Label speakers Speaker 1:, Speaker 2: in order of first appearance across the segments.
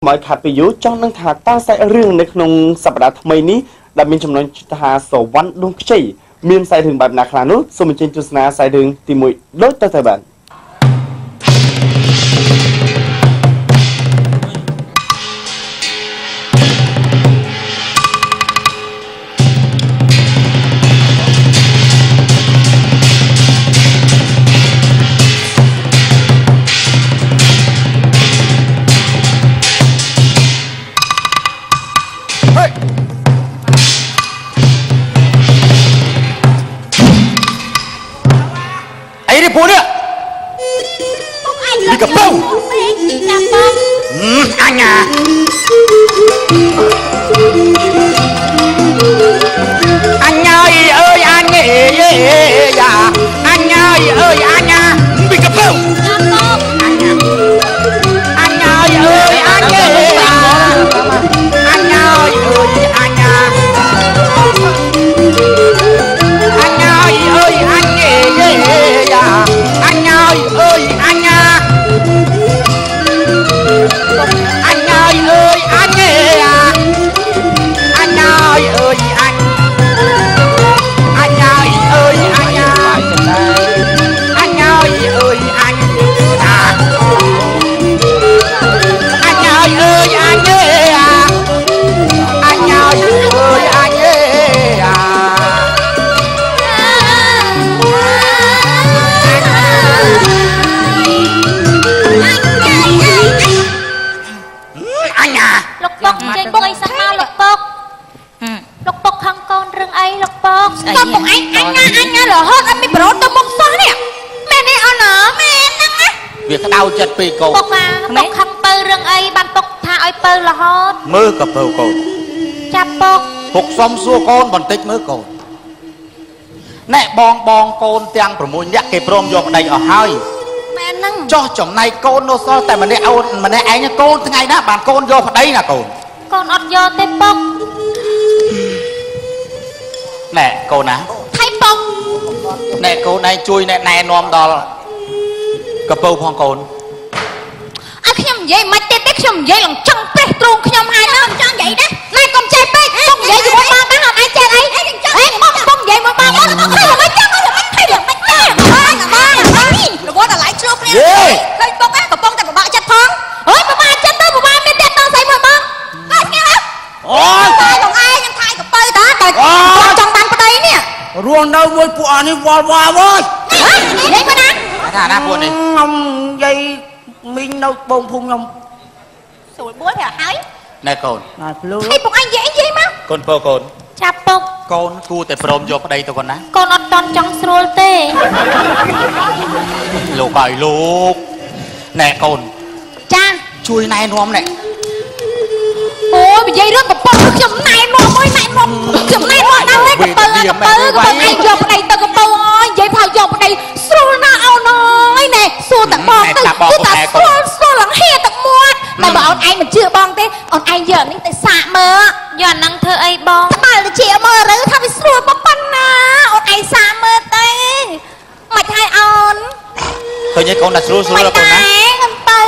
Speaker 1: mọi khát bị dối cho năng thả ta sẽ riêngในក្នុងសប្តាហ៍ថ្មីនេះដែលមានចំណងថាសវណ្ណដួងខ្ចីមានខ្សែរឿងបែបណាខ្លះនោះសូមអញ្ជើញទស្សនាខ្សែរឿងទី1ដូចទៅបាទ
Speaker 2: ពួកនេះនេះកពៅអញណាអញអើយអើយអញយ៉ាអញអើយអើយអញណានេះកពៅអញអើយអើយអញយ៉ាអញអើយអើយអញណាអញអើយអើយអញយ៉ាអញអើយអើយអញណាអញអើយអើយអញយ៉ាអញអើយអើយអញអញអើយអើយអញណាអញអើយអើយអញតាអញអើយអើយអញយ៉ាអញអើយអើយអញយ៉ា
Speaker 3: លោកពុកចេញបុកអីសមាលោកពុកលោកពុកខំកូនរឿងអីលោកពុកក៏ពុកអញណារហូតអត់មានប្រូទៅមុខសោះនេះមែនទេអូនមែនហ្នឹងណា
Speaker 2: វាក្តៅចិត្តពេកកូន
Speaker 3: ពុកពុកខំពៅរឿងអីបានពុកថាឲ្យពៅរហូត
Speaker 2: មើលក៏ពៅកូន
Speaker 3: ចាប់ពុក
Speaker 2: សុំសួរកូនបន្តិចមើលកូនណែបងកូនទាំង6នាក់គេព្រមយកប្តីអស់ហើយ
Speaker 3: មែនហ្នឹង
Speaker 2: ចោះចំណែកកូននៅសល់តែម្នាក់អូនម្នាក់ឯងកូនថ្ងៃណាបានកូនយកប្តីណាកូនក
Speaker 3: ូនអត់យកទេពុក
Speaker 2: ណែកូនណា
Speaker 3: ថៃពុក
Speaker 2: ណែកូនឯងជួយណែនាំដល់កពៅផងកូន
Speaker 3: អើខ្ញុំនិយាយមិនទេខ្ញុំនិយាយឡើងចង់ប្រេះទ្រូងខ្ញុំហើយណាចង់និយាយណាណែកុំចេះពេកពុកនិយាយជាមួយបងបានអត់ឯងចេះអីពុកនិយាយមួយបងអត់មិនចាំមិនថៃឡើងមិនទេបងរវល់តែឡៃជ្រុះគ្នាឃើញពុកកំពុងតែពិបាកចិត្តផងអើយពិបាកចិត្តទៅពិបាកមានតែតស្អីមួយបងកាត់គ្នាអូយតែបងឯងខ្ញុំថៃកពៅតាតែចង់បានប្តីនេះ
Speaker 2: រស់នៅមួយពួកអស់នេះវល់អើយ
Speaker 3: និយាយមកណា
Speaker 2: ថាណាពួកនេះខ្ញុំនិយាយមីងនៅបងភូមិខ្ញុំ
Speaker 3: ស្រួលបួលប្រហើយ
Speaker 2: ណែកូន
Speaker 3: ណាភ្លឺឲ្យពុកអញនិយាយមក
Speaker 2: កូនពើកូន
Speaker 3: ចាប់ពុក
Speaker 2: កូនគួរតែព្រមយកប្តីទៅកូនណា
Speaker 3: កូនអត់តន់ចង់ស្រួលទេ
Speaker 2: លោកហើយលោកណែកូន
Speaker 3: ចា
Speaker 2: ជួយណែនាំណែ
Speaker 3: អូយនិយាយរឿងកពើខ្ញុំណែនាំមួយណែនាំខ្ញុំណែនាំដល់កពើឯងយកប្តីទៅកពើអើយនិយាយថាយកប្តីស្រួលណាស់អូនអើយណែសួរតែបងទៅគឺថាស្រួលឡើងហៀទឹកមាត់តែបើអូនឯងមិនជឿបងទេអូនឯងយកនេះទៅសាកមើលយកអាហ្នឹងធ្វើអីបងត្បាល់ទៅជាមើលឬថាវាស្រួលប៉ុណ្ណាអូនឯងសាកមើលទៅមិនឲ្យអូន
Speaker 2: ឃើញឯងកូនតែស្រួលកូនណា
Speaker 3: ទៅ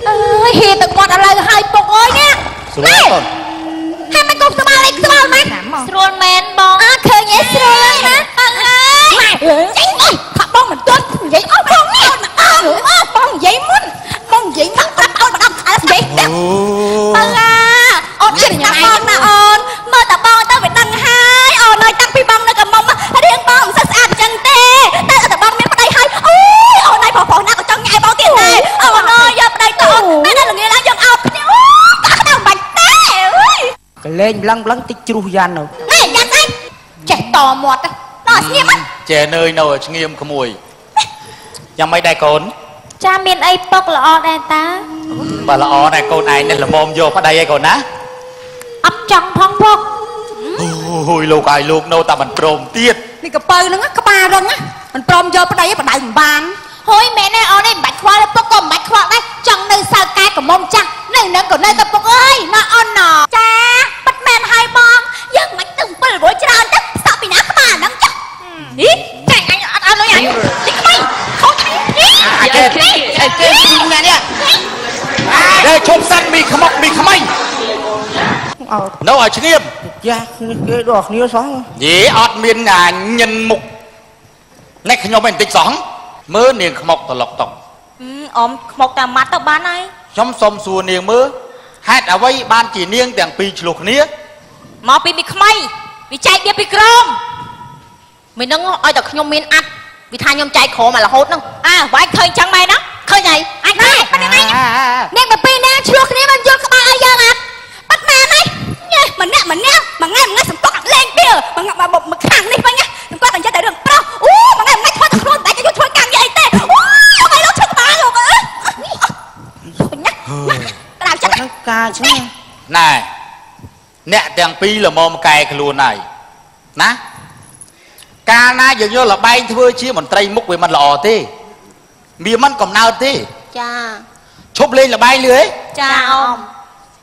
Speaker 3: អើយហៀទឹកមាត់ឥឡូវឲ្យពុកអើយនេះ
Speaker 2: ស្រួលកូន
Speaker 3: ហើយមិនគុំក្បាលឯងក្បាលមែនស្រួលមែនបងអើឃើញឯងស្រួលណាបងអើយចេញខកបងមិនទាន់និយាយអស់បងនេះបងនិយាយមុនបងនិយាយមកប្រាប់អូនម្ដងអើនិយាយទៅបងអូនជិះញ៉ាំបងណាអូនមើលតែបងទៅវាដឹងហើយអូននៅតាំងពីបងនៅកមុំរៀងបងមិនស្អាតចឹងទេតែតែបងមានប្តីហើយអូយអូនឯងប្រុសណាក៏ចង់ញ៉ាំបងទៀតដែរអូនអើយយកប្តីទៅអូនតែដល់ល្ងាចឡើងយកអោបគ្នាអូកាក់ដល់បាច់ទេអើយក
Speaker 2: លេងប្លឹងតិចជ្រុះយ៉ាន់នៅ
Speaker 3: នេះយ៉ាន់អីចេះតមាត់ដល់ស្ងៀម
Speaker 2: ចេះនើយនៅស្ងៀមក្មួយយ៉ាងម៉េចដែរកូន
Speaker 3: ចាមានអីពុកល្អដែរតា
Speaker 2: បើល្អដែរកូនឯងនេះល្មមយកប្តីឲ្យកូនណា
Speaker 3: អត់ចង់ផងពុក
Speaker 2: អូយលោកឲ្យលោកនៅតែមិនព្រមទៀត
Speaker 3: នេះកពៅហ្នឹងក្បាលរឹងមិនព្រមយកប្តីឲ្យប្តីមិនបានហួយមែនទេអូនឯងមិនបាច់ខ្វល់ពុកក៏មិនបាច់ខ្វល់ដែរចង់នៅសើកែកមុំចាស់នៅនឹងក៏នៅតែពុកអើយណាអូនណាចាប៉ិតមែនហើយបងយើងមិនទៅ7រយច្រើនទៅស្អប់ពីណាក្បាលហ្នឹងចានេះចាអញអត់លុយអញនេះក្បៃខូចអញនេះ
Speaker 2: គេនេះនេះឈប់ សិនមីខ្មុកមីខ្មៃនៅឲ្យឈ្ងៀម
Speaker 4: ចាគេដកគ្នាសោះ
Speaker 2: យេអត់មានងាញិនមុខនេះខ្ញុំឯងបន្តិចសោះមើលនាងខ្មុកត្រឡប់តុក
Speaker 3: អមខ្មុកតាមម៉ាត់ទៅបានហើយ
Speaker 2: ខ្ញុំសុំសួរនាងមើលហេតុអ្វីបានជានាងទាំងពីរឆ្លោះគ្នា
Speaker 3: មកពីមីខ្មៃវាចែកវាពីក្រមមិននឹងឲ្យតែខ្ញុំមានអាត់វាថាខ្ញុំចែកក្រមមករហូតហ្នឹងវាយឃើញចឹងមែនណាឃើញហើយអញទេប៉ិនឯងអ្នកទៅពីរណាឆ្លោះគ្នាមិនយល់ក្បាលឲ្យយើងអត់ប៉ិនមែនទេម្នាក់មួយថ្ងៃសំកក់លេងទៀតមកខាងនេះវិញសំកក់តែនិយាយតែរឿងប្រុសអូមួយថ្ងៃធ្វើតែខ្លួនតែយកធ្វើកម្មនិយាយទេអូយកឲ្យលោកឈឹកក្បាលលោកអើយណាក្រៅចិត្ត
Speaker 4: ហ្នឹងការឆ្ងាយ
Speaker 2: ណែអ្នកទាំងពីរល្មមកែខ្លួនហើយណាកាលណាយើងយកលបែងធ្វើជាមន្ត្រីមុខវាមិនល្អទេវាមិនកំណើតទេ
Speaker 3: ចា
Speaker 2: ឈប់លេងលបែងលឿហ៎
Speaker 3: ចាអម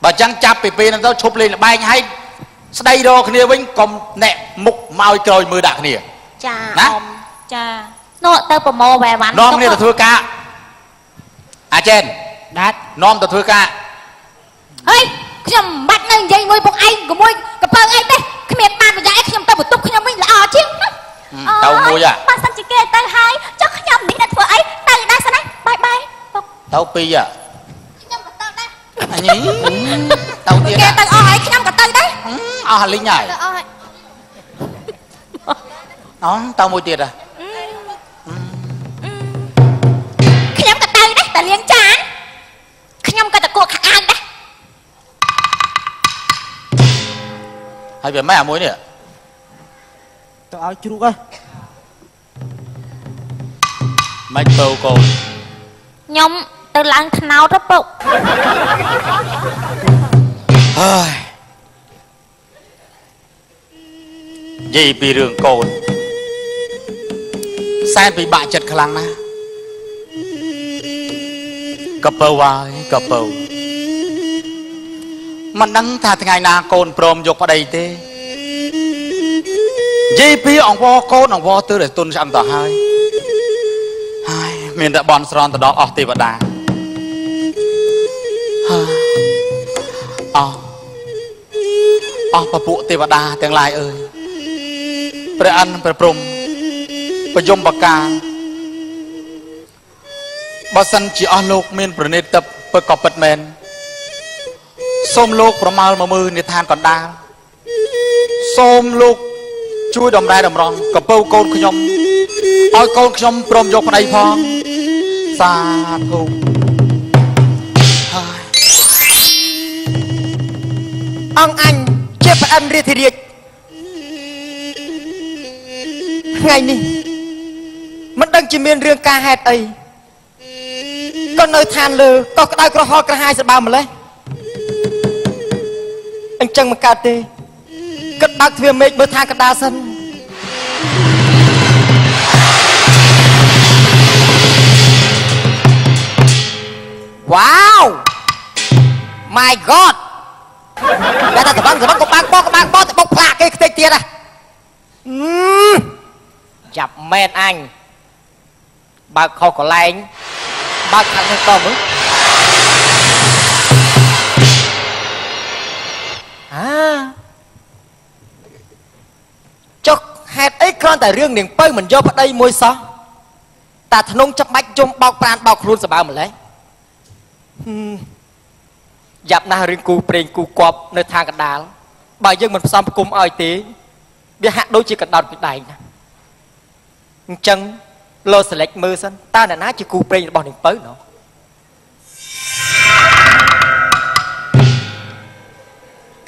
Speaker 2: បើចឹងចាប់ពីពេលហ្នឹងទៅឈប់លេងលបែងហើយស្ដីរកគ្នាវិញកុំអ្នកមុខមកឲ្យក្រោយមើលដាក់គ្នា
Speaker 3: ចាអមចានោះទៅប្រមូលវ៉ែវ៉ាន់
Speaker 2: នាំគ្នាទៅធ្វើការអាចេន
Speaker 4: ដាច់
Speaker 2: នាំទៅធ្វើការ
Speaker 3: ហេខ្ញុំមិនបាច់នៅនិយាយមួយពួកឯងក៏មួយកពើអីទេគ្មានបានប្រយ័ត្នអីខ្ញុំទៅបន្ទប់ខ្ញុំវិញល្អជាងណា
Speaker 2: ទៅមួយ
Speaker 3: បើសិនជាគេទៅហើយចុះខ្ញុំនេះទៅធ្វើអីទៅដែរសិនណាបាយពុក
Speaker 2: ទៅពីរ
Speaker 3: ខ្ញុំក៏ទៅដែរ
Speaker 2: អញទៅទៀត
Speaker 3: គេទៅអស់ហើយខ្ញុំក៏ទៅដែរ
Speaker 2: អស់លីងហើយ
Speaker 3: ទៅអស់ហើយ
Speaker 2: ទៅមួយទៀត
Speaker 3: ខ្ញុំក៏ទៅដែរតែលាងចានខ្ញុំក៏ទៅគក់ខោអាវដែរ
Speaker 2: ហើយវាមិនអាមួយនេះ
Speaker 4: ទៅឲ្យជ្រូកហ៎
Speaker 2: មិនទៅកូន
Speaker 3: ខ្ញុំទៅឡើងថ្នោតទៅពុក
Speaker 2: ហើយនិយាយពីរឿងកូនសែនពិបាកចិត្តខ្លាំងណាស់កពើហើយកពើមិនដឹងថាថ្ងៃណាកូនព្រមយកប្តីទេនិយាយពីអង្វរកូនអង្វរទើតែទុនឆ្អឹងទៅហើយមានតែបន់ស្រន់ទៅដល់អស់ទេវតាអស់ពពួកទេវតាទាំងឡាយអើយព្រះអិនព្រះព្រំប្រយមបកាបើសិនជាអស់លោកមានប្រណិតទឹកពិតក៏ពិតមែនសូមលោកប្រមាលមកមើលនិធានកណ្ដាលសូមលោកជួយដំរែដំរងកពៅកូនខ្ញុំឲ្យកូនខ្ញុំព្រមយកប្តីផងសាធុហើយ
Speaker 4: អង្គអញជាប្អិនរាជធារាជថ្ងៃនេះមិនដឹងជាមានរឿងការហេតុអីក៏នៅឋានលើក៏ក្តៅក្រហល់ក្រហាយស្បើម្លេះអញ្ចឹងមិនកើតទេគិតបើកទ្វារមេឃមើលថាកណ្ដាលសិន Wow My God តែតែសបងក៏បាក់បោក៏បាក់បោទៅបុកផ្លាកគេខ្ទេចទៀតចាប់មែនអញបើកខុសកន្លែងបើកខាងនេះតមើលចុះហេតុអីគ្រាន់តែរឿងនាងពៅមិនយកប្តីមួយសោះតាធ្នងចាប់បាច់ជុំបោកប្រានបោកខ្លួនសបើម្លេះយ៉ាប់ណាស់រឿងគូប្រេងគូគប់នៅខាងកណ្ដាលបើយើងមិនផ្សំប្រគំឲ្យទេវាហាក់ដូចជាកណ្ដោតពីដៃណាអញ្ចឹងលោសិលេចមើលសិនតើអ្នកណាជាគូប្រេងរបស់នាងពៅណោះ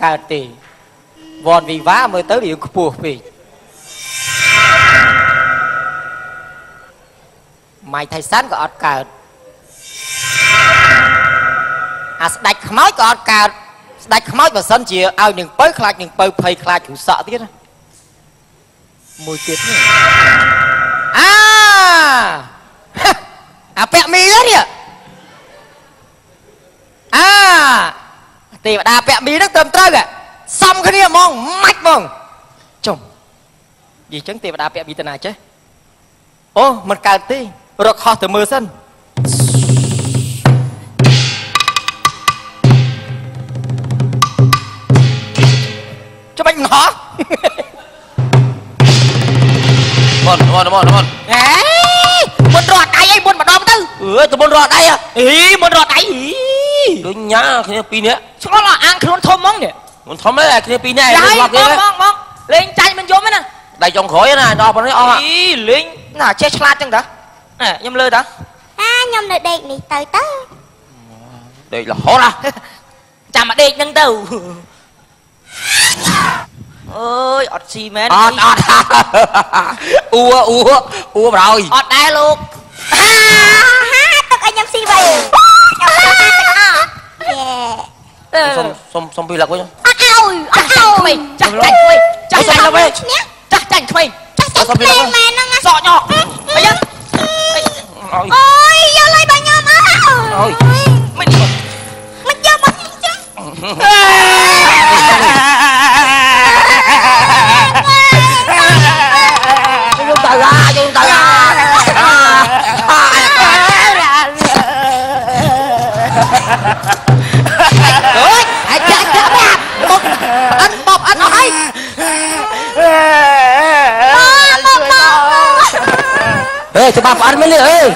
Speaker 4: កើតទេវ៉នវីវ៉ាមើលទៅរឿងខ្ពស់ពេកម៉ៃថៃសាន់ក៏អត់កើតអាស្ដាច់ខ្មោចក៏អត់កើតស្ដាច់ខ្មោចបើសិនជាឲ្យនាងពៅខ្លាចនាងពៅភ័យខ្លាចគ្រូសក់ទៀតណាមួយទៀតនេះអាពាក់មីទៅនេះទេវតាពាក់មីហ្នឹងត្រឹមត្រូវសំគ្នាហ្មងម៉ាច់ហ្មងចុំនិយាយចឹងទេវតាពាក់មីទៅណាចេះអូមិនកើតទេរកខុសទៅមើលសិន
Speaker 2: មក
Speaker 4: ហេមុនរត់ដៃអីមុនម្ដងទៅ
Speaker 2: ទៅមុនរត់ដៃ
Speaker 4: អីមុនរត់ដៃ
Speaker 2: ដូចញ៉ាគ្នាពីរនាក់
Speaker 4: ឆ្ងល់អាងខ្លួនធំហ្មងនេះ
Speaker 2: មិនធំទេគ្នាពីរនាក់
Speaker 4: យាយ
Speaker 2: មកគេ
Speaker 4: មកលេងចាញ់មិនយំទេណា
Speaker 2: ដៃចុងក្រោយណាដល់ប៉ុណ្ណេះអស់
Speaker 4: អីលេងណាចេះឆ្លាតចឹងតាខ្ញុំលើតា
Speaker 3: ខ្ញុំនៅដេកនេះទៅ
Speaker 2: ដេករហូតណា
Speaker 4: ចាំមកដេកហ្នឹងទៅអើយអត់ស៊ីមែន
Speaker 2: អត់អ៊ូបរោយ
Speaker 4: អត់ដែរលោក
Speaker 3: ទឹកឲ្យខ្ញុំស៊ីវិញខ្ញុំសាទឹកអស់
Speaker 2: សុំពីរលឹកវិញ
Speaker 3: អត់ឲ្យ
Speaker 4: ក្មេងចាស់ចាញ់ក្មេងចាស់ចាញ់ក្មេង
Speaker 3: ឈ្នះ
Speaker 4: ចាស់ចាញ់ក្មេង
Speaker 3: ចាស់ចាស់មែនហ្នឹង
Speaker 4: សក់ញោអីយ៉ា
Speaker 3: អូយយកលុយបងខ្ញុំអើយ
Speaker 4: មិន
Speaker 3: មិនយកមកចឹង
Speaker 2: យើងទៅឡាយើងទៅឡា
Speaker 4: អើយអាចាស់ចាស់បាត់អត់បបអត់អស់ហើយ
Speaker 2: ហេច្បាប់អត់មែនទេអើយ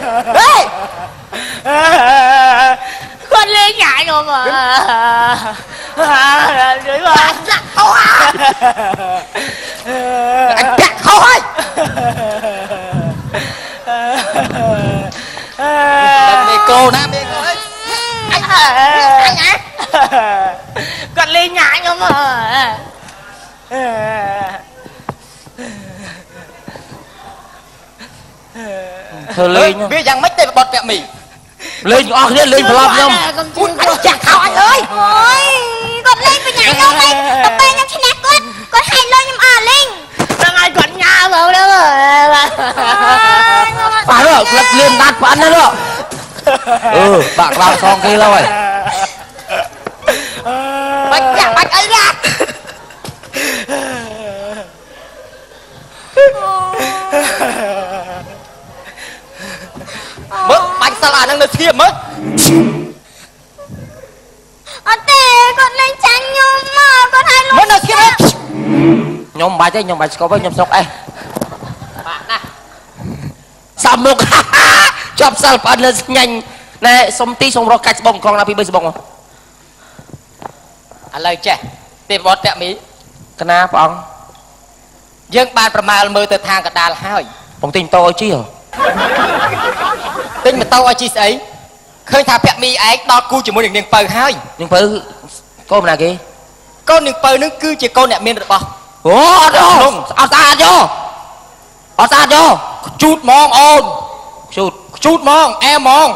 Speaker 3: គាត់លេងញ៉ាយខ្ញុំអើយជួយមកចាក់ខោអា
Speaker 4: អញចាក់ខុសហើយមេកូណាមេកូអើយអញគាត់លេងញ៉ាខ្ញុំអើយ
Speaker 2: ធ្វើលេង
Speaker 4: វាយ៉ាងម៉េចទេបត់ពាក់មី
Speaker 2: លេងអស់គ្នាលេងប្រឡប់ខ្ញុំ
Speaker 4: អញចាក់ខោអញអើយ
Speaker 3: អូយគាត់លេងបញ្ញាខ្ញុំឯងទៅពេលខ្ញុំឈ្នះគាត់ហែកលុយខ្ញុំអត់លេង
Speaker 4: ហ្នឹងហើយគាត់ញ៉ាហ្មងហ្នឹង
Speaker 2: ប៉ះនោះផ្លឹកលៀនដាត់ប៉ាន់ណានោះបាក់ក្បាលសងគេឡើយ
Speaker 4: បាច់ចាក់បាច់អីណា មើលបាច់សិលអាហ្នឹងនៅធៀបមើល
Speaker 3: អត់ទេគាត់លេងចាញ់ខ្ញុំមកគាត់ហែកលុយ
Speaker 4: មើលនៅធៀប
Speaker 2: ខ្ញុំបាច់ទេខ្ញុំបាច់ស្គប់ទេខ្ញុំស្រុកអេស
Speaker 4: បាក់ណាស់
Speaker 2: សំមុខ ជាប់សិលប៉ាន់លើស្ញាញ់ណែសុំទីសុំរកកាច់ស្បងកងណាពី3ស្បង
Speaker 4: ឥឡូវចេះទេបត់ពាក់មី
Speaker 2: កណាព្រះអង្គ
Speaker 4: យើងបានប្រមាលមើលទៅខាងកដាលហើយ
Speaker 2: បងទិញតោឲ្យជីហ៎
Speaker 4: ទិញម៉ូតូឲ្យជីស្អីឃើញថាពាក់មីឯងដល់គូជាមួយនឹងនាងពៅហើយ
Speaker 2: នាងពៅកូនណាគេ
Speaker 4: កូននាងពៅនឹងគឺជាកូនអ្នកមានរបស់
Speaker 2: អូអត់អត់ស្អាតយោអត់ស្អាតយោ
Speaker 4: ជូតហ្មងអូន
Speaker 2: ជូត
Speaker 4: ជូតហ្មងអែហ្មង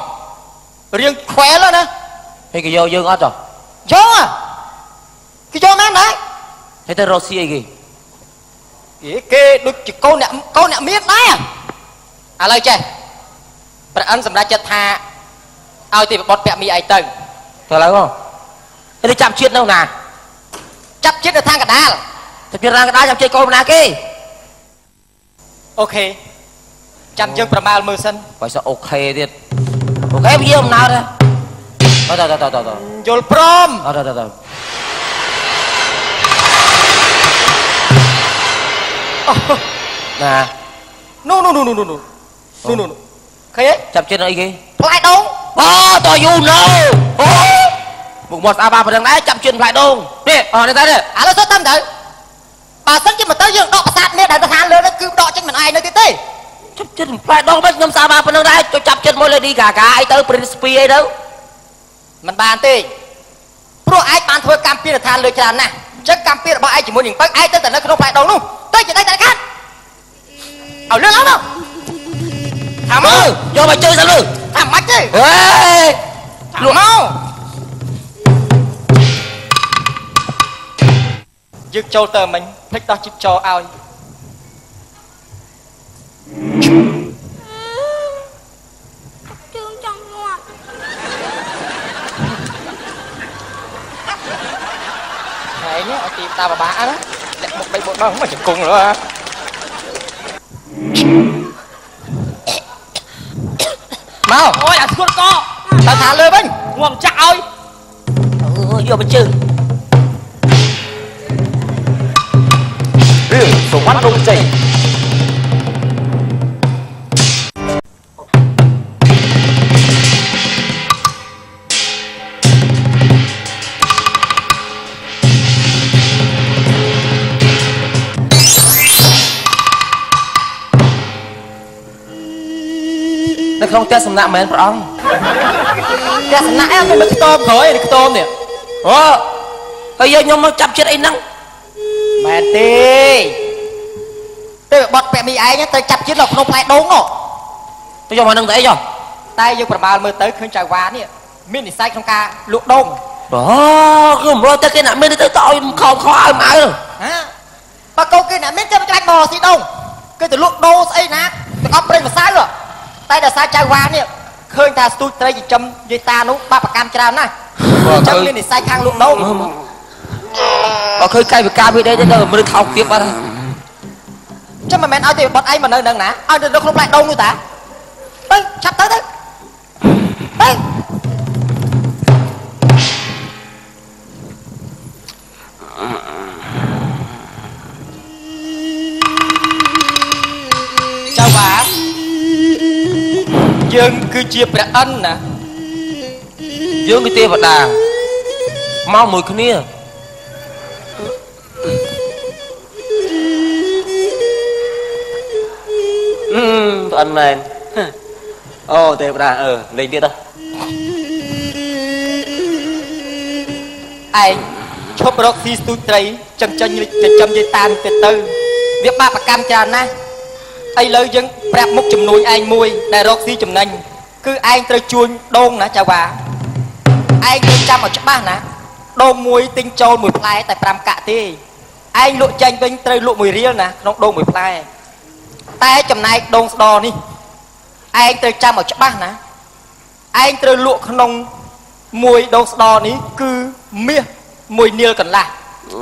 Speaker 4: រៀងខ្វែលណា
Speaker 2: ហើយគេយកយើងអត់ចុះ
Speaker 4: យកគេយកណាស់ណា
Speaker 2: ហើយទៅរកស៊ីអីគេ
Speaker 4: គេដូចជាកូនអ្នកមានដែរឥឡូវចេះព្រះអិនសម្រាប់ចិត្តថាឲ្យទេបត់ពាក់មីឯងទៅ
Speaker 2: ទៅឡើយបងទៅចាប់ជាតិនៅណា
Speaker 4: ចាប់ចិត្តនៅខាងកដាល
Speaker 2: ចាប់ជាតិរាងកដាចាប់ជាតិកូនណាគេ
Speaker 4: អូខេចាំយើងប្រមាលមើលសិន
Speaker 2: បើសិនអូខេទៀតអូខេវាអំណោតទៅ
Speaker 4: យល់ព្រម
Speaker 2: អត់ទៅ ណា
Speaker 4: នោះឃើញទេ
Speaker 2: ចាប់ចិត្តអីគេ
Speaker 4: ផ្លែដូង
Speaker 2: អូតយូណូអូមុខមាត់ស្អាតបានប៉ុណ្ណឹងដែរចាប់ជាតិផ្លែដូងនេះអត់ទេទេ
Speaker 4: ឥឡូវទៅតាមទៅបើសិនជាមកទៅយើងដកប្រាសាទនេះដែលទៅខាងលើនោះគឺដកចេញមិនឯងនៅទៀតទេ
Speaker 2: ចាប់ចិត្តផ្លែដូងមិនខ្ញុំស្អាតបានប៉ុណ្ណឹងដែរចាប់ចិត្តមួយ Lady Gaga អីទៅ Prince P អីទៅ
Speaker 4: មិនបានទេព្រោះឯងបានធ្វើកម្មពីរដ្ឋានលើច្រើនណាស់អញ្ចឹងកម្មពីរបស់ឯងជាមួយនឹងទៅឯងទៅតែនៅក្នុងផ្លែដូងនោះទៅជាដៃតែខាត់ឲ្យលឿនឡើងមកថាមក
Speaker 2: យកមកជួយសិនលឺ
Speaker 4: ថាមិនទេ
Speaker 2: ហេ
Speaker 4: លួមកយើងចូលទៅមិញភ្លេចដោះជីបចោឲ្យ
Speaker 3: ជើងចង់ងាប់
Speaker 4: ហើយនេះឲ្យទីតាបបាក់ណាលាក់មុខបីបុកដល់មកជង្គង់លើមកអូយអាស្គួតកទៅថាលើវិញងំចាក់ឲ្យ
Speaker 2: យកមកជើង
Speaker 1: រឿងសុវណ្ណដងជ័យ
Speaker 2: នៅក្នុងផ្ទះសំណាក់មែនព្រះអង្គផ្ទះសំណាក់អីមិនខ្ទមក្រោយនេះខ្ទមនេះអូហើយយើងខ្ញុំមកចាប់ចិត្តអីហ្នឹងមែនទេទៅបត់ពាក់មីឯងទៅចាប់ចិត្តនៅក្នុងផ្លែដូងនោះទៅយកមកនឹងទៅអីចុះតែយើងប្រមាលមើលទៅឃើញចៅវ៉ានេះមាននិស្ស័យក្នុងការលក់ដូងអូគឺមិនរត់ទៅគេអ្នកមានទៅឲ្យខំខឲ្យម៉ៅហ៎បើកូនគេអ្នកមានគេមិនខ្លាចបោស៊ីដូងគេទៅលក់ដូងស្អីណាទៅអប់ប្រេងម្សៅតែដល់សារចៅវ៉ានេះឃើញថាស្ទូចត្រីចិញ្ចឹមយាយតានោះបាបប្រកម្មច្រើនណាស់អញ្ចឹងមាននិស្ស័យខាងលក់ដូងបើឃើញកាយវិការវាដែរទៅមនុស្សថោកទៀតបាត់ហើយចាំមិនមែនឲ្យទៅបត់ឯងមកនៅនឹងណាឲ្យទៅក្នុងផ្លែដូងនោះតាទៅឆាប់ទៅទៅចៅវ៉ាយើងគឺជាព្រះអិនណាយើងគឺទេវតាមកមួយគ្នាព្រះអិនមែនអូទេវតាលេងទៀតឯងឈប់រកស៊ីស្ទូចត្រីចិញ្ចឹមយាយតានទៅវាបាបប្រកម្មច្រើនណាស់ឥឡូវយើងប្រាប់មុខចំនួនឯងមួយដែលរកស៊ីចំណេញគឺឯងត្រូវជួញដូងណាចៅវ៉ាឯងត្រូវចាំឲ្យច្បាស់ណាដូងមួយទិញចូលមួយផ្លែតែ5កាក់ទេឯងលក់ចេញវិញត្រូវលក់1រៀលណាក្នុងដូងមួយផ្លែតែចំណែកដូងស្ដនេះឯងត្រូវចាំឲ្យច្បាស់ណាឯងត្រូវលក់ក្នុងមួយដូងស្ដនេះគឺមាស1នាលកន្លះ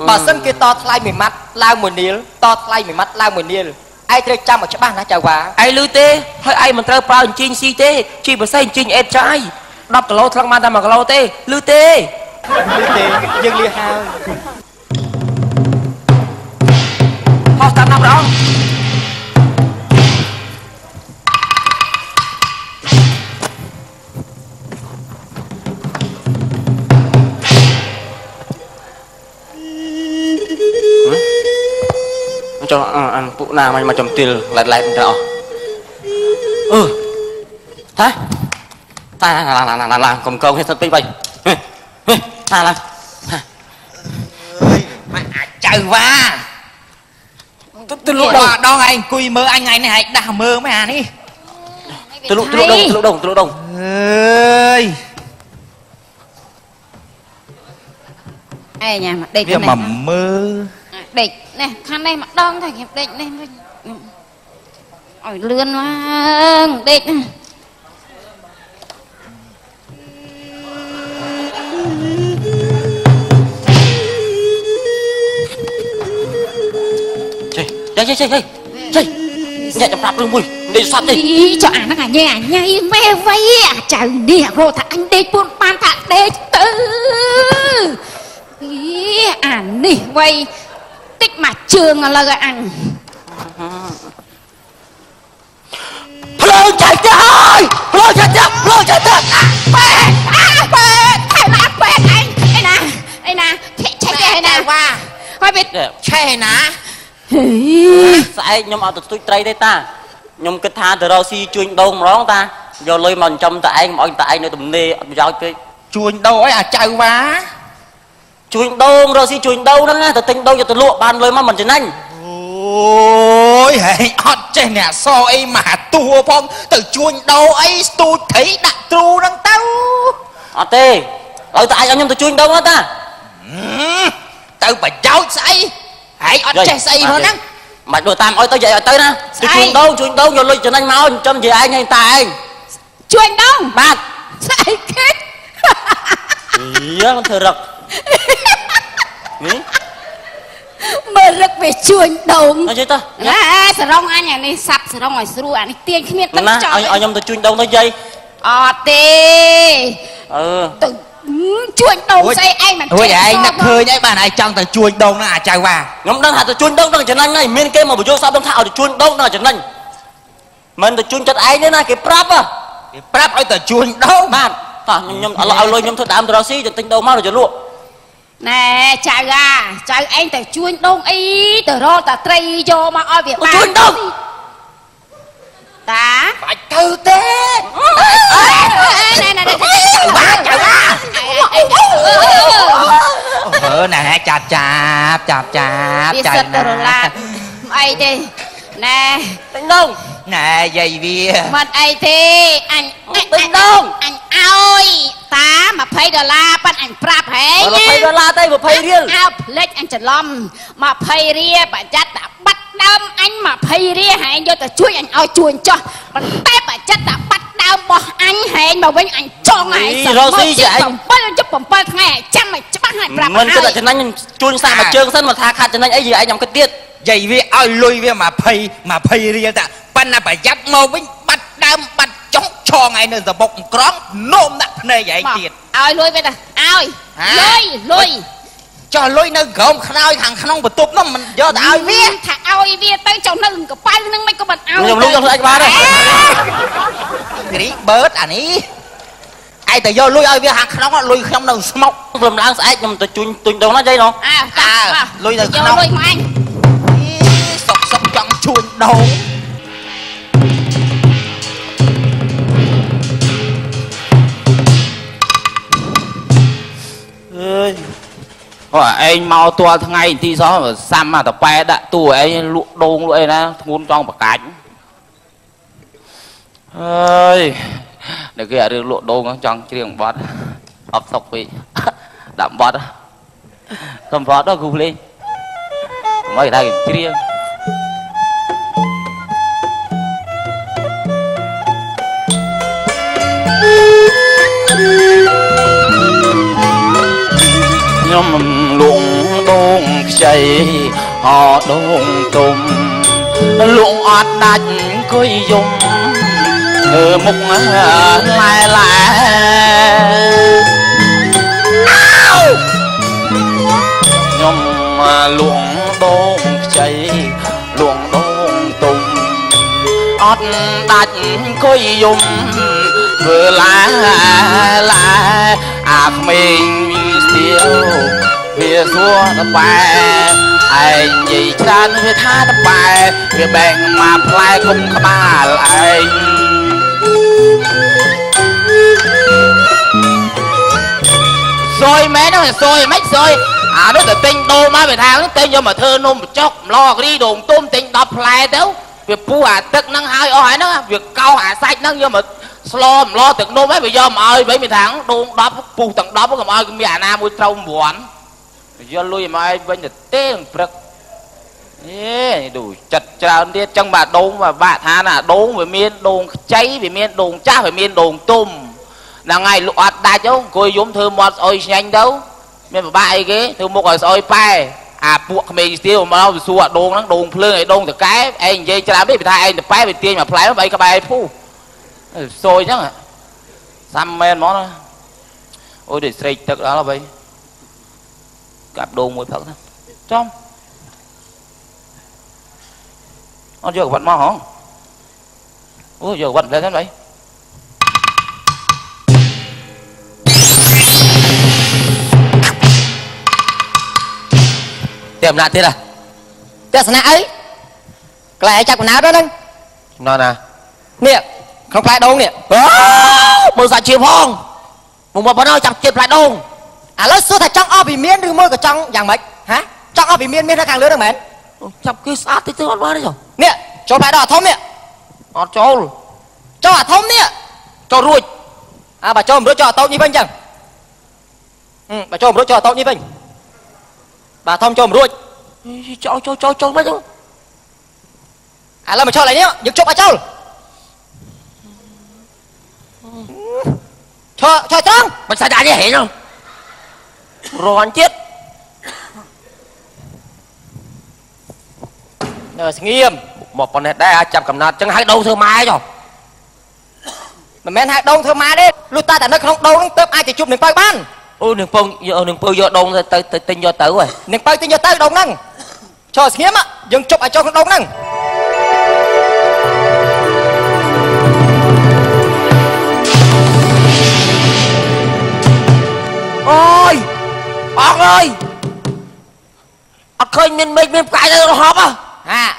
Speaker 2: បើសិនគេតថ្លៃ1ម៉ាត់ឡើង1នាលតថ្លៃ1ម៉ាត់ឡើង1នាលឯងត្រូវចាំឲ្យច្បាស់ណាចៅវ៉ាឯងលឺទេហើយឯងមិនត្រូវប្រើអញ្ជីងស៊ីទេជីពិសេសអញ្ជីងអេតចាយ10គីឡូថ្លឹងបានតែ1គីឡូទេលឺទេយើងលឺហើយហោះតាមណាព្រះអង្គចុះអានពួកណាមកចំទាលឡែកទៅអស់តាឡាកុំកងនេះសិតពេកវិញតាឡាអើយមិនអាចចៅវ៉ាទៅលក់ដងឯងអង្គុយមើលអញថ្ងៃនេះឯងដាស់មើលមែនអានេះទៅលក់ដងអើយឯងញ៉ាំដេកវាមកមើលដេកនេះខាងនេះម្ដងថាខ្ញុំដេកនេះវិញឲ្យលឿនមកដេកចេះញ៉ាំចាំប្រាប់រឿងមួយដេកសត់ទេចុះអាហ្នឹងញ៉ៃម៉ែវៃអាចៅនេះរកថាអញដេកពួនបានថាដេកទៅអានេះវៃតិចមកជើងឥឡូវអញភ្លើងចែកទៅហើយភ្លើងចែកទៅបែថៃណាបែឯងឯណាឆែកឯណាវ៉ាហើយវាឆែណាស្អែកខ្ញុំអត់ទៅស្ទូចត្រីទេតាខ្ញុំគិតថាទៅរកស៊ីជួញដូងម្ដងតាយកលុយមកចិញ្ចឹមតែឯងមកឲ្យតែឯងនៅទំនេរអត់ប្រយោជន៍ពេកជួញដូងអីអាចៅវ៉ាជួញដូងរកស៊ីជួញដូងហ្នឹងណាទៅទិញដូងយកទៅលក់បានលុយមកមិនចំណេញអូយហេអត់ចេះអ្នកសអីមកតួផងទៅជួញដូងអីស្ទូចត្រីដាក់ទ្រូហ្នឹងទៅអត់ទេឲ្យតែឯងឲ្យខ្ញុំទៅជួញដូងហ្នឹងតាទៅប្រយោជន៍ស្អីឯងអត់ចេះស្អីផងហ្នឹងមិនដូចតាមឲ្យទៅនិយាយឲ្យទៅណាទៅជួញដូងយកលុយចំណេញមកចិញ្ចឹមនិយាយឯងហើយតាឯងជួញដូងបាទស្អីគេមិនធ្វើរឹកនេះមើលរឹកវាជួញដូងអីទៅសរងអញអានេះសាប់សរងឲ្យស្រួលអានេះទាញគ្មានទឹកចោលឲ្យខ្ញុំទៅជួញដូងទៅយាយអត់ទេទៅជួញដូងស្អីឯងមិនចេះឯងនឹកឃើញអីបានឯងចង់ទៅជួញដូងហ្នឹងអាចៅវ៉ាខ្ញុំដឹងថាទៅជួញដូងនឹងចំណេញហើយមានគេមកបញ្យល់សពដឹងថាឲ្យទៅជួញដូងនឹងចំណេញមិនទៅជួញចិត្តឯងទេណាគេប្រាប់ឲ្យទៅជួញដូងបាទតោះខ្ញុំឥឡូវឲ្យលុយខ្ញុំធ្វើដើមទៅរកស៊ីទៅទិញដូងមកទៅលក់ណែចៅឯងទៅជួញដូងអីទៅរកតាត្រីយកមកឲ្យវាបានជួញដូង
Speaker 3: tá
Speaker 2: phải từ thế
Speaker 3: này này
Speaker 2: nè chạp
Speaker 3: đi sật rồi là ai đi nè
Speaker 2: Tinh Đông nè dây bia
Speaker 3: mặt ai thế anh
Speaker 2: Tinh Đông
Speaker 3: anh ơi tá mà pay $ปั้น anh prap hết
Speaker 2: $20 tay mà pay riêng
Speaker 3: ao lệch anh chật lom mà pay ria bà chát đã bắt đâm anh mà pay ria hãy anh vô ta chui anh ao chuồn cho mà tép bà chát đã bắt đâm bỏ anh hẹn mà với anh cho ngày
Speaker 2: rồi gì vậy
Speaker 3: bông chút bông bông ngày trăm mày chắc bắt hai prap
Speaker 4: mình cứ là cho anh chui sang mà trơn sân mà tha khát cho anh ấy gì anh nhầm cái tiết
Speaker 2: dây bia ao lui bia mà pay riêng taปั้น bà dắt màu với bắt đâm bắt chóng cho ngày nơi giờ bọc cóng nôm nặng này vậy tiền
Speaker 3: ao lui bây giờ ao lui
Speaker 2: cho lôi nơi gồm khơi thằng không bật tụp nó mình do tao vía
Speaker 3: thằng ao vía tới trong nó có bay nâng mấy có bật ao
Speaker 4: lúc cho anh ba đây
Speaker 2: thì đi bớt à ní ai từ do lôi ao vía thằng không lôi không đâu mọc
Speaker 4: rồi đang sẽ nhưng tôi chui đâu nó dây nó
Speaker 2: lôi nơi
Speaker 3: không lôi mà anh
Speaker 2: sọc trong chuồn đầu
Speaker 4: ơi anh mau tua thằng ngày thì sao mà xăm mà tập pe đã tuổi anh lụa đôn lụa nè muốn trong bạc cánh ơi để cái được lụa đôn trong trường bót ấp sọc vị đậm bót cầm bót đó gục lên mấy cái này riêng nhóm luồng đôn chạy họ đôn tùm luồng ọt đạch coi dùng mục lại nhóm luồng đôn chạy luồng đôn tùm ọt đạch coi dùng vừa lá mình tiêu về xua nó bài anh gì chân về tha nó bài về bèn mà lại cùng các bà lại rồi mấy nó là rồi mấy rồi nó từ tinh đô má về thang nó tên cho mà thơ nôm chốc lo cái đi đồn tôm tinh đập lại đâu việc pu tức năng hai hỏi nó việc cao sạch năng nhưng mà lo từng nôm mấy bây giờ mà ơi 70 tháng đôn đắp pu tầng đắp có mà ơi mẹ nam môi trâu buồn do lui mà ai bên được tên bực đủ chặt trao đi trong bà đôn và bà tha là đôn về miền đôn cháy về miền đôn cha về miền đôn tôm là ngày lụa đai cháu coi giống thơ một ôi nhanh đâu miền bà ai cái thơ một ôi pai buộc mình tiêu mà nó xua đôn nó đôn phơi này đôn từ cái anh dây cha biết thay anh phải về tiền mà phải nó bay các bài phu xôi chứ xăm men món đó ôi để xây thật đó là vậy cặp đôn mới thật thôi trong nó giờ vẫn mò hả ôi giờ vẫn lên thế vậy tìm lại thế là
Speaker 5: Thế là ấy lại chặt quần áo đó đấy
Speaker 4: nó nè
Speaker 5: nè không phải đâu nè
Speaker 4: bữa giờ chiều phong một bữa nói chặt chịp lại đâu
Speaker 5: lớp số thật trong o bị miên đưa môi của trong dạng mấy hả trong o bị miên miên ra càng lứa được mến
Speaker 4: chặt cái sát thì tôi nói đấy rồi
Speaker 5: nè cho phải đỏ thôm nè cho hả thôm nè
Speaker 4: cho ruồi
Speaker 5: bà cho một đứa cho tao như vinh chẳng bà cho một đứa cho tao như vinh bà thôm cho một đuôi
Speaker 4: cho mấy chứ
Speaker 5: là mà cho lại nhá giật chụp bà cho trăng
Speaker 4: mày sai đại như hệ không rồi anh chết
Speaker 5: nhờ nghiêm
Speaker 4: một con này đây chạm cầm nát chẳng hai đâu thơ mai rồi
Speaker 5: mà men hai đông thơ mai đấy lúc ta tại nó không đâu tớp ai thì chụp đừng bay ban
Speaker 4: ôi đừng pông vô đông tới tinh vô tử rồi
Speaker 5: đừng bay tinh vô tử đông năng cho nghiêm á dừng chụp ở cho không đông năng
Speaker 4: ôi ông ơi khơi mình cái nó họp á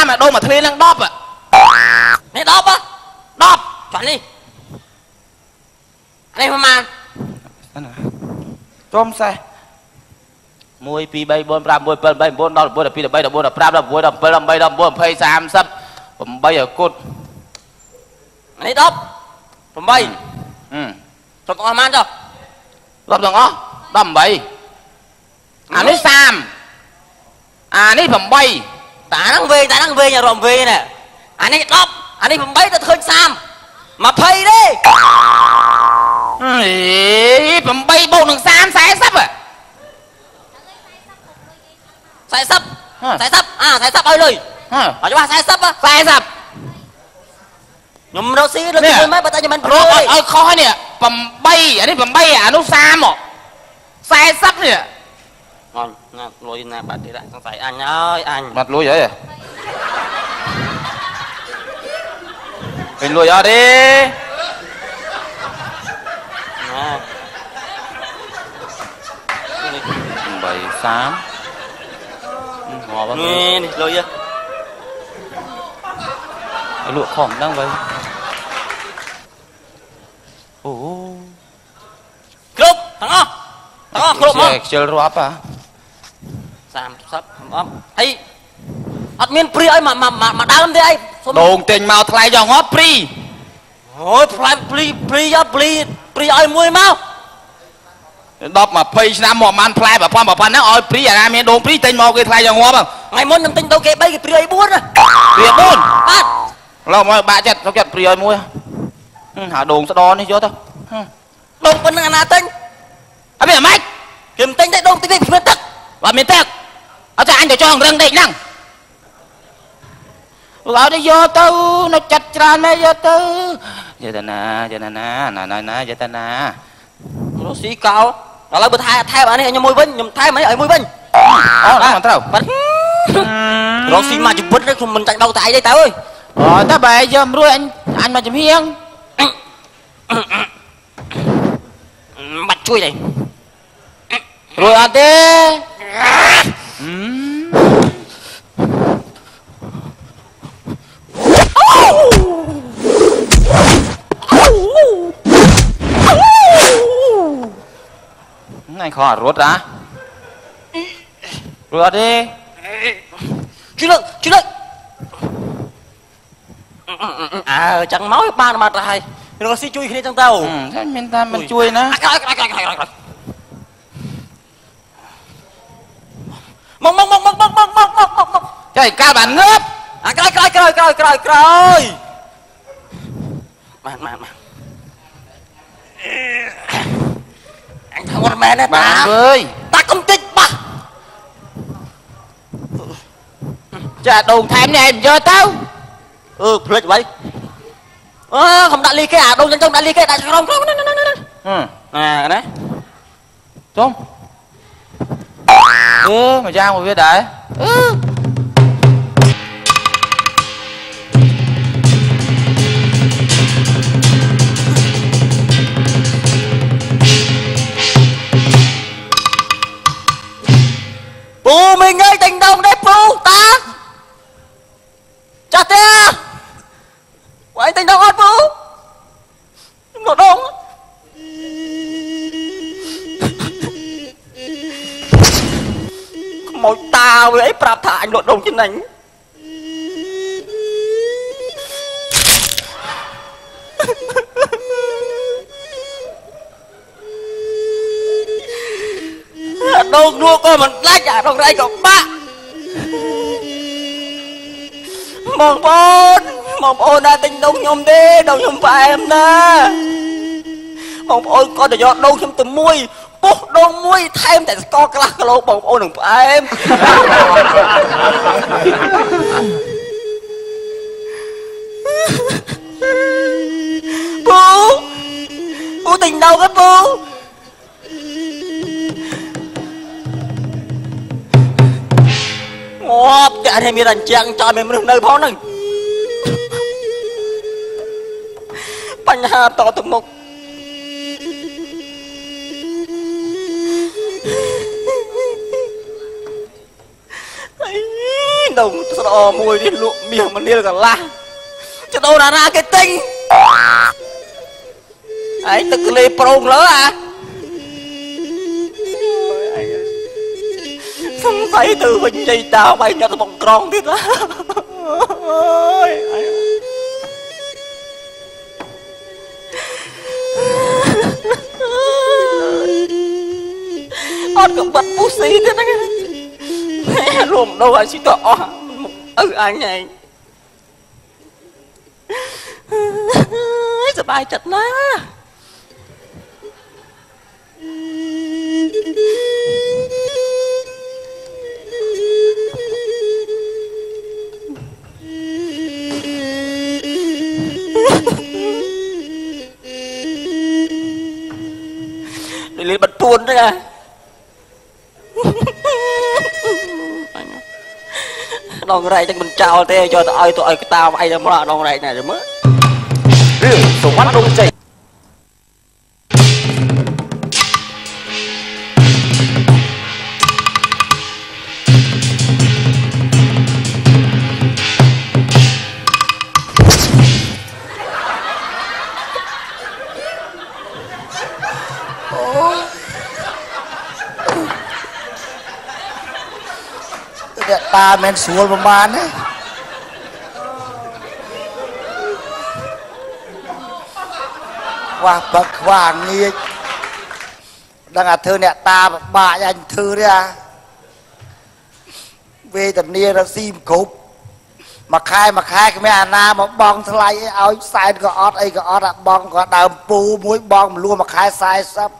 Speaker 2: mà đâu mà thuê năng đóp à
Speaker 5: này đóp á đóp chọn đi anh em mà
Speaker 2: trôm xe mùi pi bay bôn ram mùi bôn bay bôn đo bôn pi bay bôn ram đo bôn đâm bay đâm bôn phay sam sấpผมbay ở cốt
Speaker 5: này đópผมbay chọn con man cho
Speaker 2: đóp rồi ngó đâm bay àនេះsam àនេះผมbay
Speaker 5: ta đang về nhà ròm về nè anh ấy đóp anh ấyผมbay ta khơi sam mà phay đi
Speaker 2: ผมbay bôn đường sam sai sấp à
Speaker 5: sai sấp sai sấp ơi lời ở chỗ ba sai sấp á
Speaker 2: sai sấp
Speaker 5: nhầm đâu xí được cái mấy bà ta cho mình
Speaker 2: เอ้ยคอเนี่ยผมbayอันนี้ผมbayอ่ะนุซามอ่ะsai sấpเนี่ย
Speaker 5: ngon lôi nè bạn thì lại không phải anh ơi anh
Speaker 2: mặt lùi vậy mình lùi ra đi bảy tám
Speaker 5: nghe đi lôi chưa
Speaker 2: lụa khỏng đang vậy
Speaker 5: cướp thằng cướp mà
Speaker 2: chơi rap à
Speaker 5: sam sắp ấm ấy ọt miên pri ấy mà đau lắm thế ấy
Speaker 2: đồn tình màu thay dòng hót pri
Speaker 5: ôi pri ấy mùi mau
Speaker 2: 10 20ឆ្នាំមកបានផ្លែប្រព័ន្ធហ្នឹងឲ្យព្រីអាណាមានដងព្រីទិញមកគេថ្លៃយ៉ាងងាប់
Speaker 5: ngày môn nằm tinh đâu kệ bay cái pri ấy buồn rồi
Speaker 2: ព្រី4
Speaker 5: bát
Speaker 2: ឡោះមកបាក់ចិត្តសុកចិត្តព្រីឲ្យមួយហៅដងស្ដនេះយកទៅ
Speaker 5: đông bên nào tinh
Speaker 2: អត់មានម៉េច
Speaker 5: kiếm tinh đấy đông tinh biết tức
Speaker 2: អត់មានទឹកអត់ចាអញទៅចងរឹងដេកហ្នឹងឲ្យទៅយកទៅនៅចិត្តច្រើនមែនយកទៅយកទៅណាយកទៅណា
Speaker 5: nó xí cao nó lại bật thay bạn này nhầm môi vinh nhầm thay mấy ở môi vinh
Speaker 2: nó trâu
Speaker 5: bật nó xí mà chụp bứt đấy mình chạy đâu tại đây tao ơi
Speaker 2: ta bè dòm rồi anh mà chụp hiên
Speaker 5: mặt chui này
Speaker 2: rồi anh tê anh khó rút ra rút đi
Speaker 5: Chú Lực à chẳng máu ba mà trai nó xí chui khi trong tàu
Speaker 2: thế mình chui nữa
Speaker 5: mong
Speaker 2: trời cao bản ngớp
Speaker 5: cray mà anh thằng con mẹ này
Speaker 2: bạn ơi
Speaker 5: ta không thích bà
Speaker 2: chả đồn thèm này em cho tao
Speaker 5: plek vậy không đã ly cái à đâu chân trong đã ly cái đại không à đấy
Speaker 2: Trung mà ra một việc đấy
Speaker 5: Bố mình ơi tình đồng đấy bố ta chặt thế quay tình đồng ớt bố nó đông một tao với ấy prap thả anh lột đồng trên ảnh đông đua coi mình lách à đông đây còn ba mong ôn đã tình đông nhom đi đông nhom phải em nè mong ôn coi để giọt đông nhom từ môi bố đông môi thêm tại co cái lô mong ôn đừng phải em bố tình đâu hết bố ngọt chả thêm mi đàn chàng cho mình nơi phó này bánh hà to từng một đồng sao mùi đi lụa miệng mà đi là cả la cho đâu ra cái tinh ấy tức lê prong lỡ à không thấy từ hình gì tao bay cho tao bằng con đi đó con cũng bật pussy thế đó luôn đâu ai xin tỏ anh nàyสบายจัดนะเลยบัดtuôn đấy à đòn này chắc mình chào thế cho tụi cái tao ai mà đòn này rồi mới
Speaker 1: เรื่องสวรรค์ดวงใจ
Speaker 5: ตาแมนสวนประมาณนี้ว่าบักว่างี้ดังอาเธอเนี่ยตาบ่ายันเธอเนี่ยเวตันเนียรักซีมกุบมาคายก็ไม่อานามาบองทลายเอาสายก็ออดไอ้ก็ออดอะบองก็ดาวปูมวยบองมันรัวมาคายสายซับ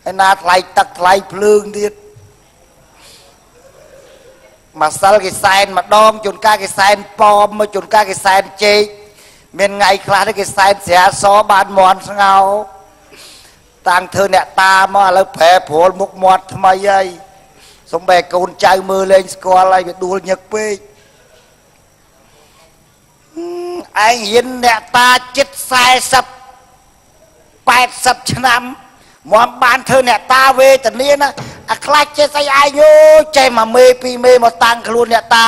Speaker 5: ไอ้นาทลายตักทลายเพลิงดิมาซัลกิไซน์มาดองจนกากิไซน์ปอมมาจนกากิไซน์เจเมนไงคลาดกิไซน์เสียซอบานมอนสเงาต่างเธอเนี่ยตามาแล้วแผลผลมุกมอดทำไมยัยสมเด็จกูนใจมือเล่นสกออะไรไปดูหยักไปไอ้เห็นเนี่ยตาจิตสายสับ80 ชนำมอนบานเธอเนี่ยตาเวแต่นี้นะอะคลาดเจสายอายุใจมาเมปีเมมาตังครูเนี่ยตา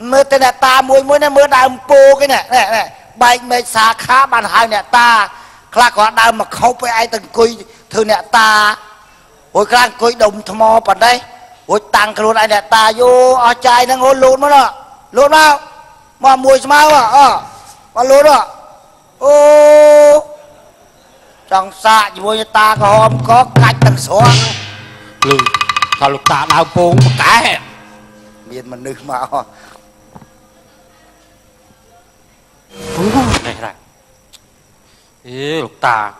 Speaker 5: เมื่อแต่เนี่ยตามวยเนี่ยเมื่อดาวปูกันเนี่ยใบเมสาขาบานหางเนี่ยตาคลาดก็ดาวมาเข้าไปไอ้ตึงกุย thư nè ta hồi khăn coi đồng thầm mò bằng đây hồi tăng cái luôn ai nè ta vô ở chai nó ngôn luôn đó luôn nào mà mùi sao à mà luôn đó ô trong xa chỉ mùi ta có hôm có cách thằng xóa
Speaker 2: lư thằng lục ta đào bông cái
Speaker 5: miền mình nước mà
Speaker 2: này này ý lục ta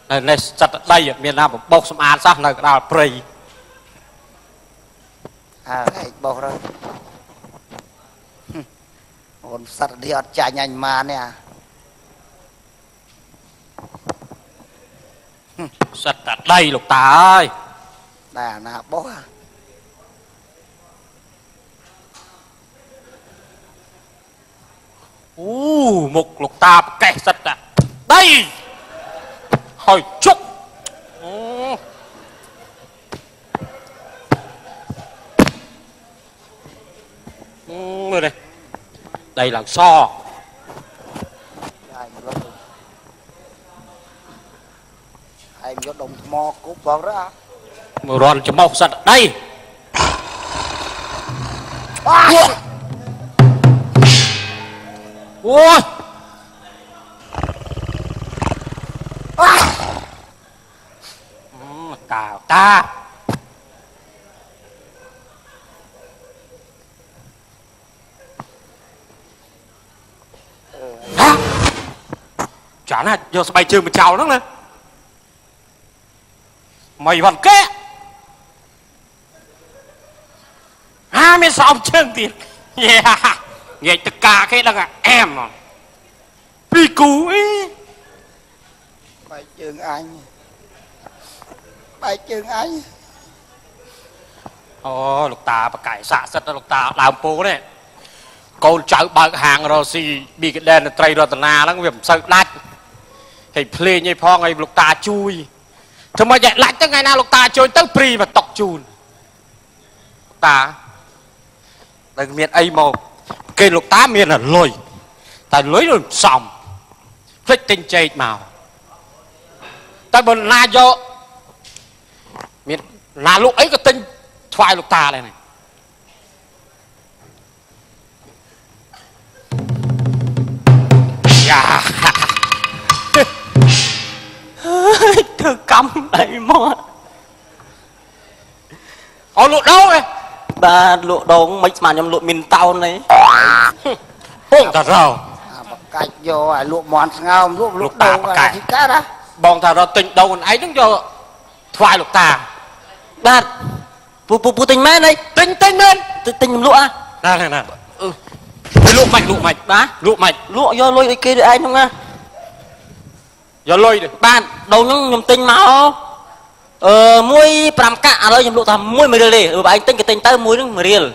Speaker 2: này này chặt đây ở miền Nam một bốc xâm an sát này đào prey
Speaker 5: à cái bầu rồi còn sắt đi ở chạy nhanh mà nè
Speaker 2: sắt ở đây lục ta ơi
Speaker 5: nè nè bố à
Speaker 2: một lục ta kẻ sắt à đây hồi chúc đây đây là so
Speaker 5: ai có đồng mò cúp vào đó
Speaker 2: mưa ron cho mọc sạch đây ôi cào ta hả chán à giờ bay chơi mà chào nó nè mày vẫn kế miếng xong chân tiền yeah nghe tất cả cái đó là em mà đi cú ấy
Speaker 5: bài trường anh
Speaker 2: ồ lục ta bà cải xạ sất lục ta làm bố đấy con cháu bạc hàng rồi xì bị cái đèn tray rồi tận na nó việc sợ đắt thì play như phong ấy lục ta chui thôi mà vậy lại tới ngày nào lục ta chơi tới pri và tọc chùn ta đây miền ấy màu cây lục tá miền là lồi tại lưới rồi sòng phết tinh chơi màu tại bên na do miền là lúc ấy cái tinh thoại lục ta này này dạ thư câm đầy mò họ lụa đâu này
Speaker 5: ba lụa đâu mấy mà nhầm lụa miền tàu này
Speaker 2: bông ta rào
Speaker 5: cách vô lụa mòn ngao lụa đâu
Speaker 2: cả
Speaker 5: thì cá đó
Speaker 2: bông ta rào tình đâu còn ấy đứng cho thoại lục ta
Speaker 5: ba pu tình men đây
Speaker 2: tình
Speaker 5: tình lụa
Speaker 2: nè nè lụa mạch
Speaker 5: ba
Speaker 2: lụa mạch
Speaker 5: lụa do lôi kia được anh không à
Speaker 2: giờ lôi được
Speaker 5: bạn đầu nhung tinh máu muối pram cạ rồi nhung lụa thầm muối mười đi anh tinh cái tinh tới muối nó mười riel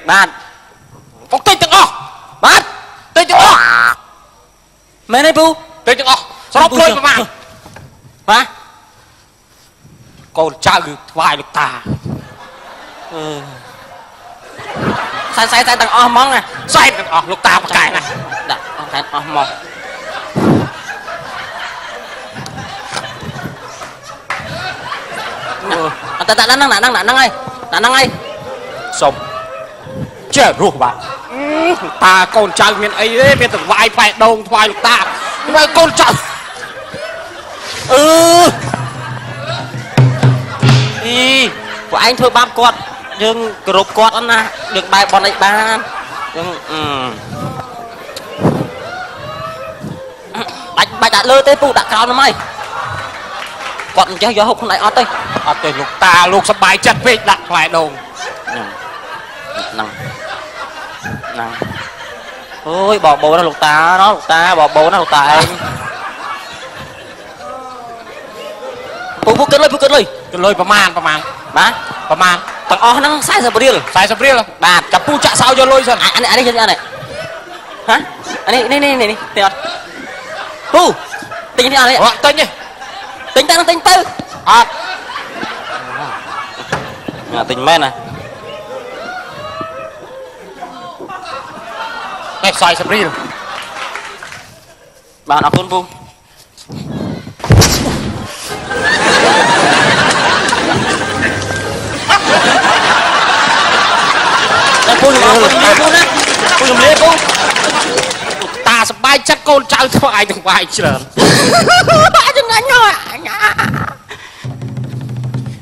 Speaker 5: bạn
Speaker 2: phóng tinh từng
Speaker 5: bạn
Speaker 2: tinh từng
Speaker 5: mẹ này pu
Speaker 2: tinh từng sao nó lôi mà
Speaker 5: hả
Speaker 2: con trai thoại lục ta
Speaker 5: sai tầng món nè
Speaker 2: sai từng lục ta một cái này
Speaker 5: đặt món ta năng ai
Speaker 2: sống chết ruột bạn ta con trai miền ấy đấy miền từ vai phải đông thoại lục ta mà con trai
Speaker 5: của anh thôi bám quạt nhưng group quạt anh à được bài bọn này ban nhưng bài đã lơ tới phụ đã cao lắm mày quạt cho gió hụt này ọt đây
Speaker 2: lục ta lục sắp bài chặt về đặt lại đầu
Speaker 5: năng ôi bỏ bố nó lục ta bỏ bố nó lục ta anh phụ cân lôiประมาณ má
Speaker 2: ประมาณ
Speaker 5: tầng năng sai sao bria
Speaker 2: bà chặt pu chạ sao cho lôi dần
Speaker 5: anh này hả anh này tiền pu tính thế nào đấy
Speaker 2: tên nhỉ
Speaker 5: tính tư tính men này
Speaker 2: này xoay sắp đi rồi
Speaker 5: bạn học con pu ពូខ្ញុំពូណាពូខ្ញុំលាពូ
Speaker 2: តាសបាយចិត្តកូនចៅធ្វើឯងទាំងវាយច្រើន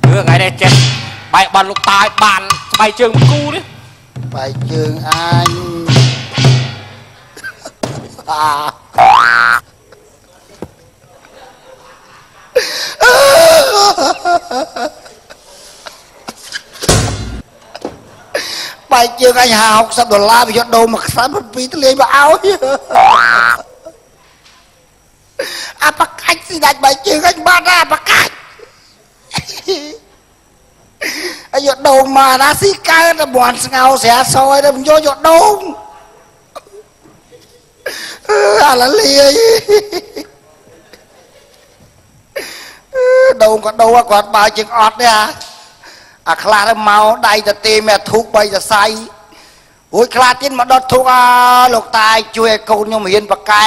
Speaker 2: ហ្នឹងអញថ្ងៃនេះចេះបាយបាត់លោកតាឲ្យបានស្បែកជើងគូនេះ
Speaker 6: បាយជើងអញបាយជើងអញ$50វាយកដូរមកខ្សែ7ទលាយមកឲ្យអាបកាច់ស៊ីដាច់បាយជើងអញបាត់អាបកាច់អាយកដូងមកណាស៊ីកើតតែបន់ស្ងោស្រាសយទៅមិនយកដូងអាឡាលីដូងក៏ដូងគាត់បើជើងអត់ទេអាខ្លះទៅមកដៃទៅទេមេធូក3សរសៃរួចខ្លះទៀតមកដុតធូកលោកតាជួយឲ្យកូនខ្ញុំរៀនបកែ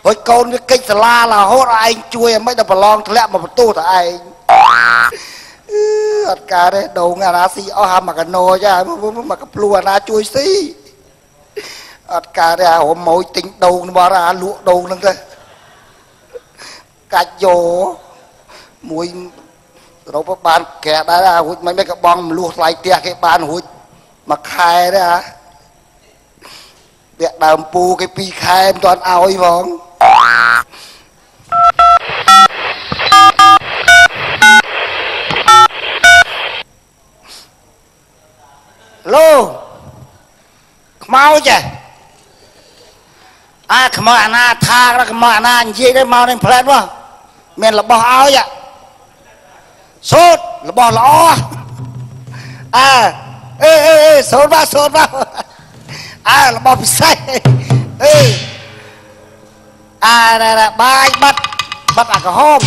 Speaker 6: រួចកូនវាកិច្ចសាលារហូតឯងជួយឲ្យមិនដល់ប្រឡងធ្លាក់មកបន្ទោសតែឯងអត់ការទេដូងអាណាស៊ីអស់ហាមកកណោចាមកកភ្លូអាណាជួយស៊ីអត់ការទេអារមម៉ួយទិញដូងរបស់អាលក់ដូងហ្នឹងទៅកាច់យកមួយរកបានកែដែររួចមិនក៏បងមលួសថ្លៃផ្ទះគេបានរួចមួយខែទេពាក់ដើមពូគេ2ខែមិនទាន់ឲ្យផងឡូខ្មៅចេះខ្មៅអាណាថាខ្មៅអាណានិយាយទៅមកនឹងផ្លែតមកមានរបស់ឲ្យសូត្ររបស់ល្អសូត្រមករបស់ពិសេសបាយបាត់អាក្រហម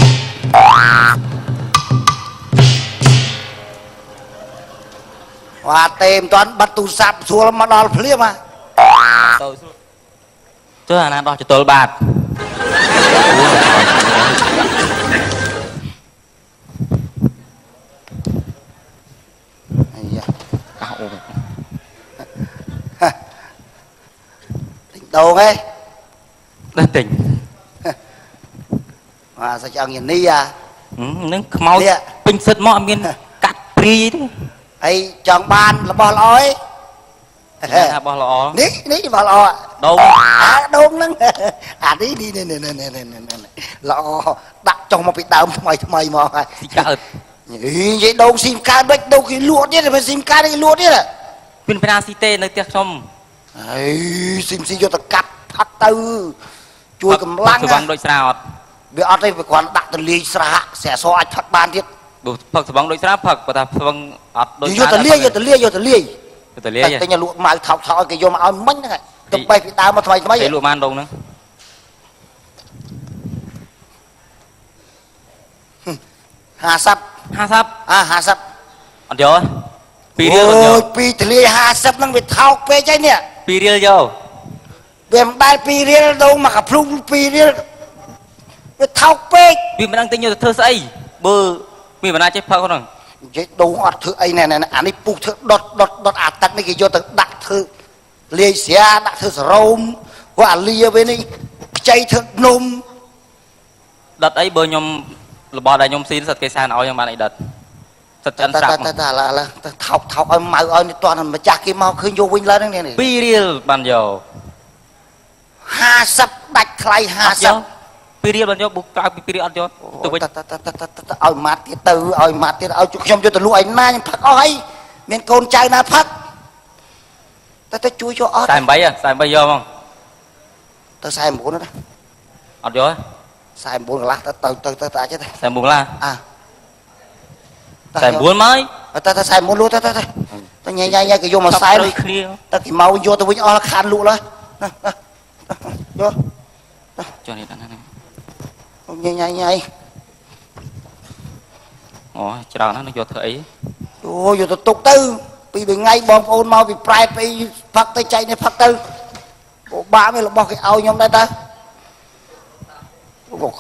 Speaker 6: វ៉ាទេមិនទាន់បាត់ទូរស័ព្ទសួរមកដល់ភ្លាម
Speaker 5: ចុះអាណាដោះចតុលបាទ
Speaker 6: អាយ៉ាអូទិញដូងហ៎
Speaker 5: ដល់ទិញ
Speaker 6: សាច់អង្គនេះ
Speaker 5: នឹងខ្មោចពេញសិតមកអត់មានកាត់ព្រីទេ
Speaker 6: ហើយចង់បានរបស់ល្អឯង
Speaker 5: របស់ល្អ
Speaker 6: នេះរបស់ល្អ
Speaker 5: ដូង
Speaker 6: ដូងហ្នឹងអានេះល្អដាក់ចុះមកពីដើមថ្មីមកហើយ
Speaker 5: ស៊ីកើត
Speaker 6: និយាយដូងស៊ីមកើតដូចដូងគេលក់ទៀតមិនស៊ីមកើតគេលក់ទៀត
Speaker 5: មានប្រាស៊ីទេនៅផ្ទះខ្ញុំ
Speaker 6: ហើយស៊ីយកទៅកាត់ផឹកទៅជួយកម្លាំង
Speaker 5: ស្វឹងដូចស្រាអត់
Speaker 6: វាអត់ទេវាគ្រាន់ដាក់ទៅលាយស្រាស្រាសអាចផឹកបានទៀត
Speaker 5: ផឹកស្វឹងដូចស្រាផឹកបើថាស្វឹងអត់ដូច
Speaker 6: យកទៅលាយតែញលក់ម៉ៅថោកឲ្យគេយកមកឲ្យមិញហ្នឹងទៅបែកពីដើមមកថ្មី
Speaker 5: គេលក់បានដងហ្នឹង
Speaker 6: 50
Speaker 5: អត់យក2រៀលអត់យក
Speaker 6: 2ទលាយ50ហ្នឹងវាថោកពេកហើយនេះ
Speaker 5: 2រៀលយក
Speaker 6: វាមិនដែល2រៀលដូងមកកាភ្លុង2រៀលវាថោកពេក
Speaker 5: វាមិនដឹងទិញយកទៅធ្វើស្អីបើមានបណ្ណាចេះផឹកហ្នឹង
Speaker 6: និយាយដូងអត់ធ្វើអីណែអានេះពុះធ្វើដុតអាទឹកនេះគេយកទៅដាក់ធ្វើលាយស្រាដាក់ធ្វើសរោមគាត់អាលាពេលនេះខ្ចីធ្វើនំ
Speaker 5: ដុតអីបើខ្ញុំរបស់ដែលខ្ញុំស៊ីសិតគេសែនឲ្យខ្ញុំបានអីដុតសិតចិនស្រាប់
Speaker 6: តែថោកឲ្យម៉ៅឲ្យនេះតោះម្ចាស់គេមកឃើញយកវិញឡើងហ្នឹង
Speaker 5: 2រៀលបានយក
Speaker 6: 50ដាច់ថ្លៃ50
Speaker 5: 2រៀលបានយកបុកក្រៅពី2រៀលអត់យកទៅវិញ
Speaker 6: ឲ្យម៉ាត់ទៀតទៅឲ្យម៉ាត់ទៀតឲ្យខ្ញុំយកទៅលក់ឲ្យណាខ្ញុំផឹកអស់ហើយមានកូនចៅណាផឹកតែជួយយកអត់
Speaker 5: 48យកហ្មង
Speaker 6: ទៅ49ណា
Speaker 5: អត់យក
Speaker 6: 49កន្លះទៅអាចទេ
Speaker 5: 49កន្លះ49មក
Speaker 6: តែ49លក់ទៅញ៉ៃគេយកមកខ្សែ
Speaker 5: គ្នា
Speaker 6: តែគេមកយកទៅវិញអស់ខានលក់ឡើយយក
Speaker 5: ចុះនេះដល់ណា
Speaker 6: ញ៉ៃ
Speaker 5: អូច្រើនណាស់នឹងយកធ្វើអី
Speaker 6: អូយកទៅទុកទៅពីថ្ងៃបងប្អូនមកពីប្រែតពីផឹកទៅចែកនេះផឹកទៅពិបាកវារបស់គេឲ្យខ្ញុំដែរតើ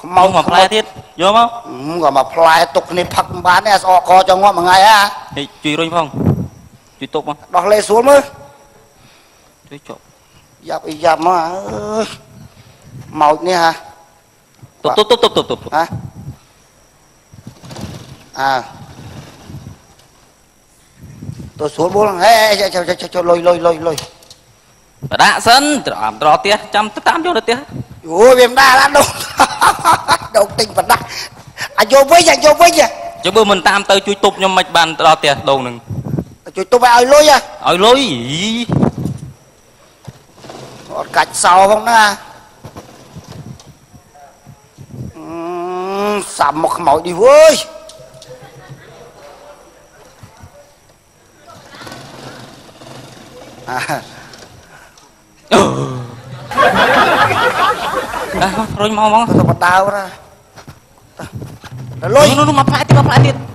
Speaker 5: ខ្មៅមកផ្លែទៀតយកមក
Speaker 6: ក៏មកផ្លែទុកគ្នាផឹកមិនបានទេស្អកកចង់ងាប់មួយថ្ងៃហ៎
Speaker 5: ជួយរុញផងជួយទុកមក
Speaker 6: ដោះលេស្រួលមើល
Speaker 5: ជួយចុះ
Speaker 6: យ៉ាប់អីយ៉ាប់មកអើយម៉ោចនេះហ่ะ
Speaker 5: ទប់
Speaker 6: ហ៎ទៅស្រួលបួលហេចុះលុយ
Speaker 5: បដាក់សិនត្រអមត្រផ្ទះចាំទៅតាមយកទៅផ្ទះ
Speaker 6: អូយវាមិនដែរដុកដុកទិញបដាស់អាយកវិញ
Speaker 5: ចុះបើមិនតាមទៅជួយទប់ខ្ញុំមិនបានដល់ផ្ទះដងនឹង
Speaker 6: ជួយទុបឲ្យលុយ
Speaker 5: ឲ្យលុយ
Speaker 6: អត់កាច់សោផងណាសាប់មកខ្មោចនេះវើយ
Speaker 5: រុញមក
Speaker 6: ទៅបដាវណាលុយ
Speaker 5: នោះមកផ្លែទៀត